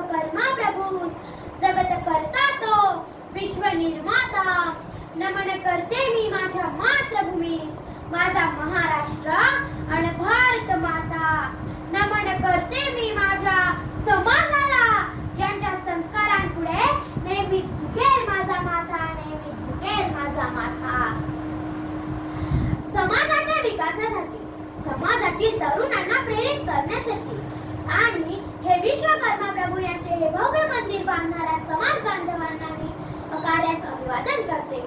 विश्वकर्मा प्रभूस, जगत करता तो विश्व निर्माता. नमन करते मी माझ्या मातृभूमीस, माझा महाराष्ट्र आणि भारत माता. नमन करते मी माझ्या समाजाला, ज्यांच्या संस्कारांपुढे नेहमी झुकेल माझा माथा, नेहमी झुकेल माझा माथा. समाजाच्या विकासासाठी, समाजातील तरुणांना प्रेरित करण्यासाठी आणि हे विश्वकर्मा प्रभू यांचे हे भव्य मंदिर बांधणाऱ्या समाज बांधवांना मी कार्यास अभिवादन करते.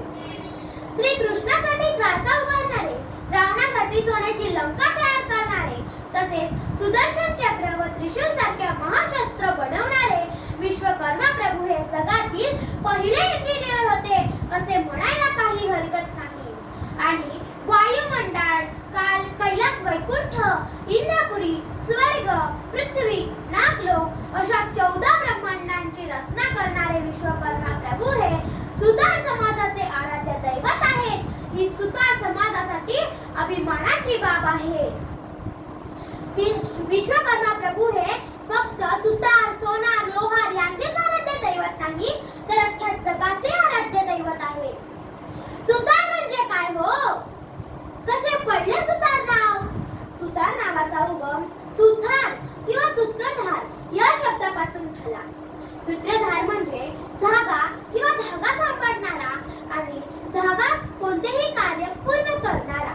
श्री कृष्णासाठी द्वारका उभारणारे, रावणासाठी सोन्याची लंका तयार करणारे, तसेच सुदर्शन चक्र व त्रिशूल सारख्या महाशस्त्र बनवणारे विश्वकर्मा प्रभू हे जगातील पहिले इंजिनियर होते असे म्हणायला काही हरकत नाही. आणि वायुमंडळ, काल, कैलास, वैकुंठ, इंद्रपुरी, स्वर्ग, पृथ्वी, नागलोक अशा 14 ब्रह्मांडांची रचना करणारे विश्वकर्मा प्रभू हे सुतार समाजाचे आराध्य दैवत आहेत. ही सुतार समाजासाठी अभिमानाची बाब आहे. विश्वकर्मा प्रभू हे फक्त सुतार, सोनार, लोहार यांचेच आराध्य दैवत नाही, तर अख्ख्या जगाचे आराध्य दैवत आहे. सुतार म्हणजे काय हो? कसे पडले सुतार नाव? सुतार नावाचा उगम सुथार किंवा सूत्रधार या शब्दापासून झाला. सूत्रधार म्हणजे धागा किंवा धागा सापडणारा आणि धागा कोणतेही कार्य पूर्ण करणारा.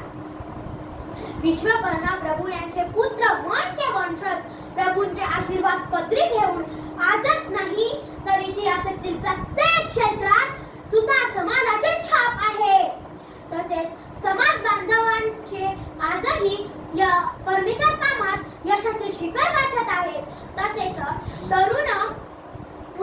विश्वकर्मा प्रभू यांचे पुत्र म्हणजे वंशज प्रभूंचे आशीर्वाद पदरी घेऊन आजच नाही तर इतिहासातील प्रत्येक क्षेत्रात सुतार समाजाची छाप आहे. तसेच समाज बांधवांचे आजही या फर्निचर कामात यशाचे शिखर गाठत आहेत. तसेच तरुण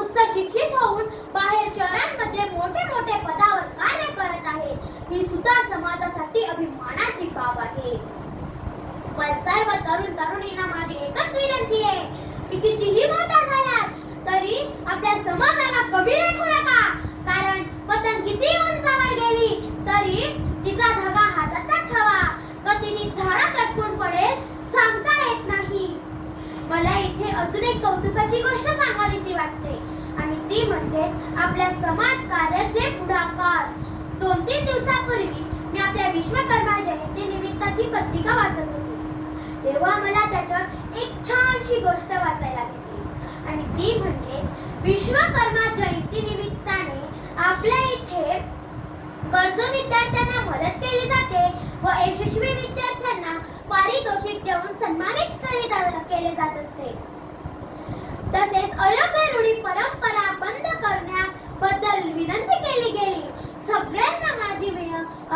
उच्च शिक्षित होऊन बाहेर शहरांमध्ये मोठे मोठे पदावर कार्य करत आहेत. ही सुतार समाजासाठी अभिमानाची बाब आहे. पण सर्व तरुण तरुणींना माझी एकच विनंती आहे की कितीही मोठा झालात तरी आपल्या समाजाला कमी लेखू नका. कारण पतंग किती उंचावर गेली तरी तिचा धागा हातातच हवा. कधी ती झाडात अटकून पडेल सांगता येत नाही. मला इथे अजून एक कौतुकाची गोष्ट सांगावीशी वाटते आणि ती म्हणजे आपल्या समाज कार्याचे पुढाकार. 2-3 दिवसापूर्वी मी आपल्या विश्वकर्मा जयंती निमित्ताची पत्रिका वाचत होती. तेव्हा मला त्याच्यात एक छानशी गोष्ट वाचायला भेटली आणि ती म्हणजे विश्वकर्मा जयंती निमित्ताने आपल्या इथे गरजू विद्यार्थ्यांना मदत केली जाते व यशस्वी विद्यार्थ्यांना पारितोषिक देऊन सन्मानित केले जात असते. तसेच अयोग्य रूढी परंपरा बंद करण्याबद्दल विनंती केली गेली. सगळ्यांना माझी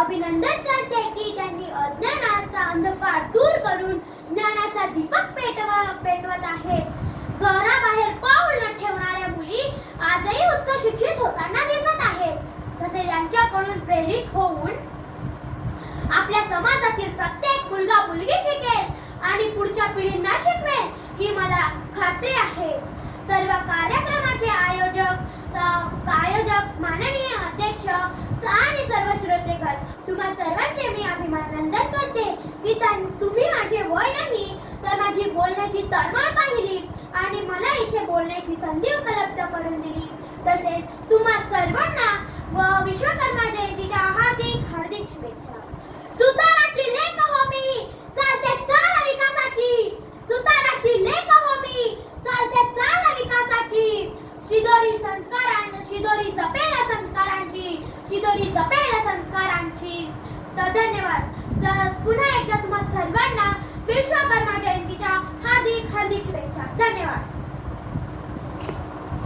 अभिनंदन करते की त्यांनी अज्ञानाचा अंधकार दूर करून ज्ञानाचा दीपक पेटवत आहेत. घराबाहेर पाऊल न ठेवणाऱ्या मुली आजही उच्च शिक्षित होताना दिसत आहेत. तसे यांच्याकडून प्रेरित होऊन आपल्या समाजातील प्रत्येक मुलगा मुलगी शिकेल आणि पुढच्या पिढींना शिकवेल ही मला खात्री आहे. सर्व कार्यक्रमाचे आयोजक माननीय अध्यक्ष आणि सर्व श्रोतेगण, तुम्हा सर्वांचे मी अभिनंदन करते की तुम्ही माझे वय नाही तर माझी बोलण्याची तळमळ पाहिली आणि मला इथे बोलण्याची संधी उपलब्ध करून दिली. तसेच तुम्हा सर्वांना व विश्वकर्मा जयंतीच्या हार्दिक हार्दिक शुभेच्छा. सुताराची लेक हो मी, चालते चाल विकासाची. सुताराची लेक हो मी, चालते चाल विकासाची. शिदोरी शिदोरी जपेल संस्कारांची, शिदोरी जपेल संस्कारांची. तर धन्यवाद. पुन्हा एकदा तुम्हा सर्वांना विश्वकर्मा जयंतीच्या हार्दिक हार्दिक शुभेच्छा. धन्यवाद.